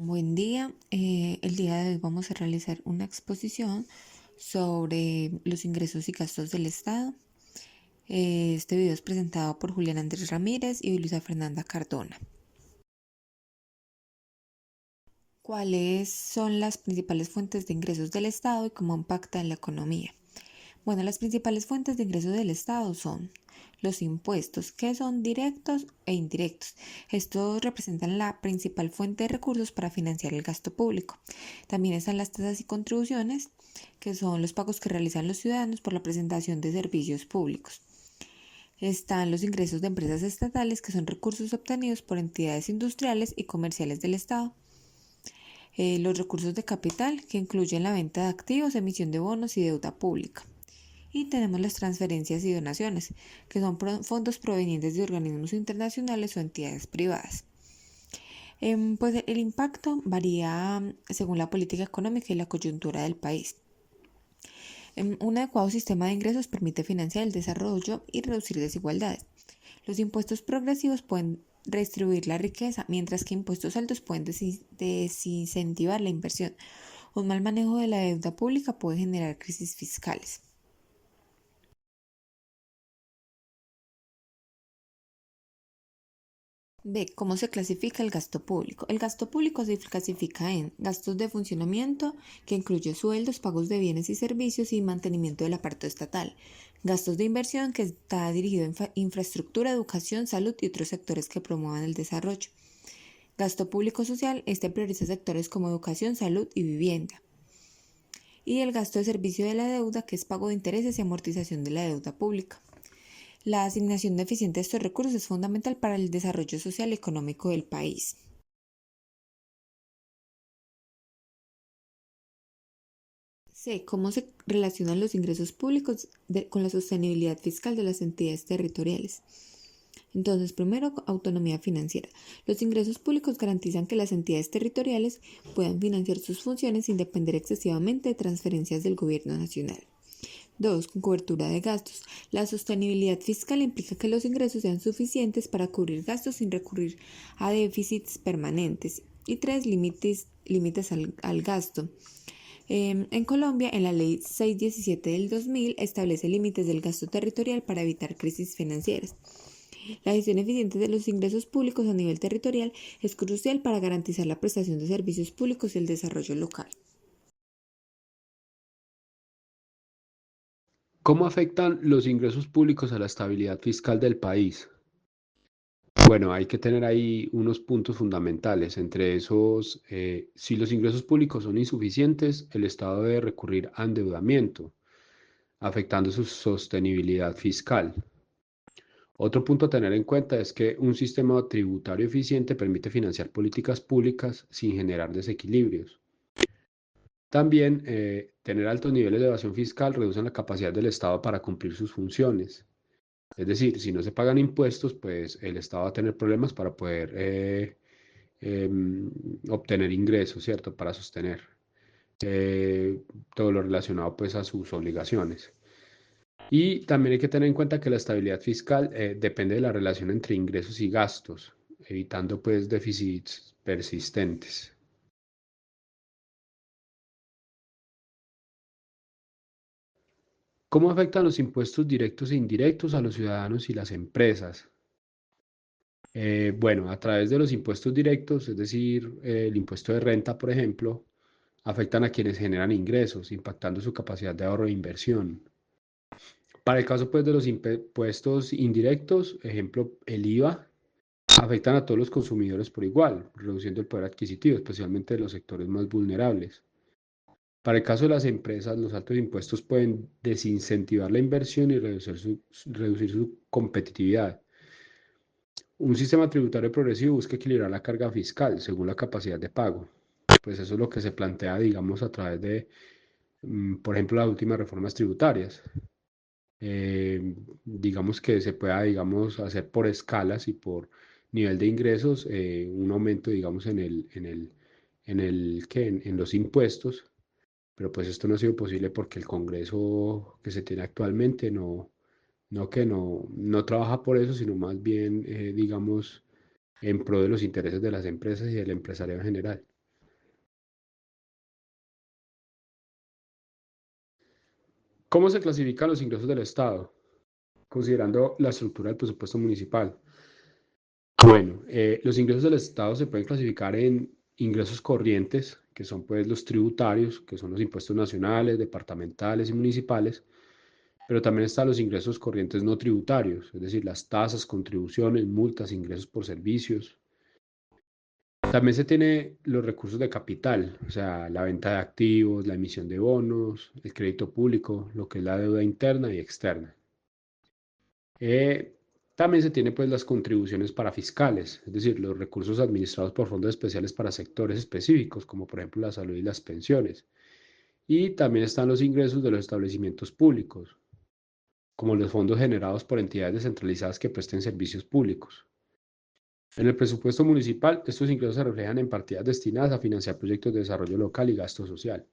Buen día. El día de hoy vamos a realizar una exposición sobre los ingresos y gastos del Estado. Este video es presentado por Julián Andrés Ramírez y Luisa Fernanda Cardona. ¿Cuáles son las principales fuentes de ingresos del Estado y cómo impactan la economía? Bueno, las principales fuentes de ingresos del Estado son los impuestos, que son directos e indirectos. Estos representan la principal fuente de recursos para financiar el gasto público. También están las tasas y contribuciones, que son los pagos que realizan los ciudadanos por la presentación de servicios públicos. Están los ingresos de empresas estatales, que son recursos obtenidos por entidades industriales y comerciales del Estado. Los recursos de capital, que incluyen la venta de activos, emisión de bonos y deuda pública. Y tenemos las transferencias y donaciones, que son fondos provenientes de organismos internacionales o entidades privadas. Pues el impacto varía según la política económica y la coyuntura del país. Un adecuado sistema de ingresos permite financiar el desarrollo y reducir desigualdades. Los impuestos progresivos pueden redistribuir la riqueza, mientras que impuestos altos pueden desincentivar la inversión. Un mal manejo de la deuda pública puede generar crisis fiscales. B. ¿Cómo se clasifica el gasto público? El gasto público se clasifica en gastos de funcionamiento, que incluye sueldos, pagos de bienes y servicios y mantenimiento del aparato estatal. Gastos de inversión, que está dirigido en infraestructura, educación, salud y otros sectores que promuevan el desarrollo. Gasto público social, este prioriza sectores como educación, salud y vivienda. Y el gasto de servicio de la deuda, que es pago de intereses y amortización de la deuda pública. La asignación eficiente de estos recursos es fundamental para el desarrollo social y económico del país. C. ¿Cómo se relacionan los ingresos públicos con la sostenibilidad fiscal de las entidades territoriales? Entonces, primero, autonomía financiera. Los ingresos públicos garantizan que las entidades territoriales puedan financiar sus funciones sin depender excesivamente de transferencias del gobierno nacional. 2. Con cobertura de gastos. La sostenibilidad fiscal implica que los ingresos sean suficientes para cubrir gastos sin recurrir a déficits permanentes. Y 3. Límites al gasto. En Colombia, en la Ley 617 del 2000, establece límites del gasto territorial para evitar crisis financieras. La gestión eficiente de los ingresos públicos a nivel territorial es crucial para garantizar la prestación de servicios públicos y el desarrollo local. ¿Cómo afectan los ingresos públicos a la estabilidad fiscal del país? Bueno, hay que tener ahí unos puntos fundamentales. Entre esos, si los ingresos públicos son insuficientes, el Estado debe recurrir a endeudamiento, afectando su sostenibilidad fiscal. Otro punto a tener en cuenta es que un sistema tributario eficiente permite financiar políticas públicas sin generar desequilibrios. También, tener altos niveles de evasión fiscal reduce la capacidad del Estado para cumplir sus funciones. Es decir, si no se pagan impuestos, pues el Estado va a tener problemas para poder obtener ingresos, ¿cierto? Para sostener todo lo relacionado pues a sus obligaciones. Y también hay que tener en cuenta que la estabilidad fiscal depende de la relación entre ingresos y gastos, evitando pues déficits persistentes. ¿Cómo afectan los impuestos directos e indirectos a los ciudadanos y las empresas? Bueno, a través de los impuestos directos, es decir, el impuesto de renta, por ejemplo, afectan a quienes generan ingresos, impactando su capacidad de ahorro e inversión. Para el caso, pues, de los impuestos indirectos, ejemplo, el IVA, afectan a todos los consumidores por igual, reduciendo el poder adquisitivo, especialmente de los sectores más vulnerables. Para el caso de las empresas, los altos impuestos pueden desincentivar la inversión y reducir su competitividad. Un sistema tributario progresivo busca equilibrar la carga fiscal según la capacidad de pago. Pues eso es lo que se plantea, digamos, a través de, por ejemplo, las últimas reformas tributarias. Digamos que se pueda, digamos, hacer por escalas y por nivel de ingresos un aumento, digamos, en los impuestos, pero pues esto no ha sido posible porque el Congreso que se tiene actualmente no trabaja por eso, sino más bien, digamos, en pro de los intereses de las empresas y del empresariado en general. ¿Cómo se clasifican los ingresos del Estado? Considerando la estructura del presupuesto municipal. Bueno, los ingresos del Estado se pueden clasificar en ingresos corrientes, que son pues los tributarios, que son los impuestos nacionales, departamentales y municipales, pero también están los ingresos corrientes no tributarios, es decir, las tasas, contribuciones, multas, ingresos por servicios. También se tiene los recursos de capital, o sea, la venta de activos, la emisión de bonos, el crédito público, lo que es la deuda interna y externa. También se tiene pues las contribuciones para fiscales, es decir, los recursos administrados por fondos especiales para sectores específicos, como por ejemplo la salud y las pensiones. Y también están los ingresos de los establecimientos públicos, como los fondos generados por entidades descentralizadas que presten servicios públicos. En el presupuesto municipal, estos ingresos se reflejan en partidas destinadas a financiar proyectos de desarrollo local y gasto social.